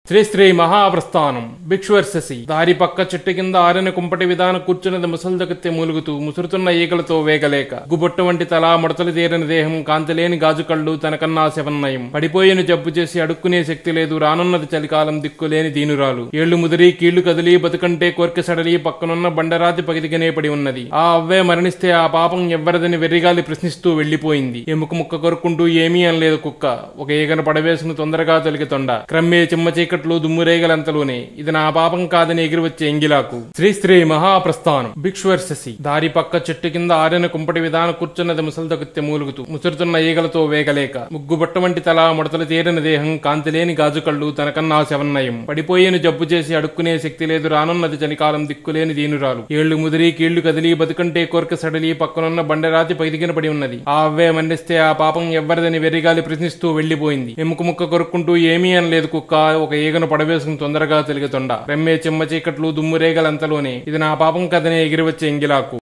శ్రీ మహాప్రస్థానం భిక్షువర్షసి దారి పక్క చెట్టు కింద ఆరిన కుంపటి విధాన కూర్చున్నది ముసల్దగత్తె మూలుగుతూ ముసురుతున్న ఈగలతో వేగలేక గుబొట్ట వంటి తల ముడతలు తీరని దేహం కాంతిలేని గాజు కళ్ళు తనకన్నా శవన్నయం పడిపోయిన జబ్బు చేసి అడుక్కునే శక్తి లేదు రానున్నది చలికాలం దిక్కులేని దీనురాలు ఏళ్లు ముదిరి కీళ్లు కదిలి బతుకంటే కోర్కె సడలి పక్కనున్న బండరాతి పగిదిగనే పడి ఉన్నది. ఆ అవ్వే మరణిస్తే ఆ పాపం ఎవ్వరదని వెర్రిగాలి ప్రశ్నిస్తూ వెళ్లిపోయింది. ఎముక ముక్క కొరుక్కుంటూ ఏమీ అనలేదు కుక్క. ఒక ఈగను పడవేసుకుని తొందరగా తొలికి తొండ క్రమ్మే చిమ్మ చీకట్లు దుమ్మురేగలంతలోనే ఇది నా పాపం కాదని ఎగిరివచ్చే ఎంగిలాకు. శ్రీ మహాప్రస్థానం భిక్షువర్షసి దారి పక్క చెట్టు కింద ఆరిన కుంపటి విధాన కూర్చున్నది ముసల్దగత్తె మూలుగుతూ ముసురుతున్న ఈగలతో వేగలేక ముగ్గుబట్ట వంటి తల ముడతలు తీరిన దేహం కాంతిలేని గాజు కళ్ళు తనకన్నా శవన్నయం పడిపోయిన జబ్బు చేసి అడుక్కునే శక్తి లేదు రానున్నది చలికాలం దిక్కులేని దీనురాలు ఏళ్లు ముదిరి కీళ్లు కదిలి బతుకంటే కోరిక సడలి పక్కనున్న బండరాతి పగిదిగిన పడి ఉన్నది. ఆ అవ్వే మరణిస్తే ఆ పాపం ఎవ్వరదని వెర్రిగాలి ప్రశ్నిస్తూ వెళ్లిపోయింది. ఎముక ముక్క కొరుక్కుంటూ ఏమీ అనలేదు కుక్క. ఒక ఈగను పడవేసుకుని తొందరగా తొలిగి తొండ రెమ్మే చిమ్మ చీకట్లు దుమ్మురేగలంతలోనే ఇది నా పాపం కథనే ఎగిరివచ్చే ఎంగిలాకు.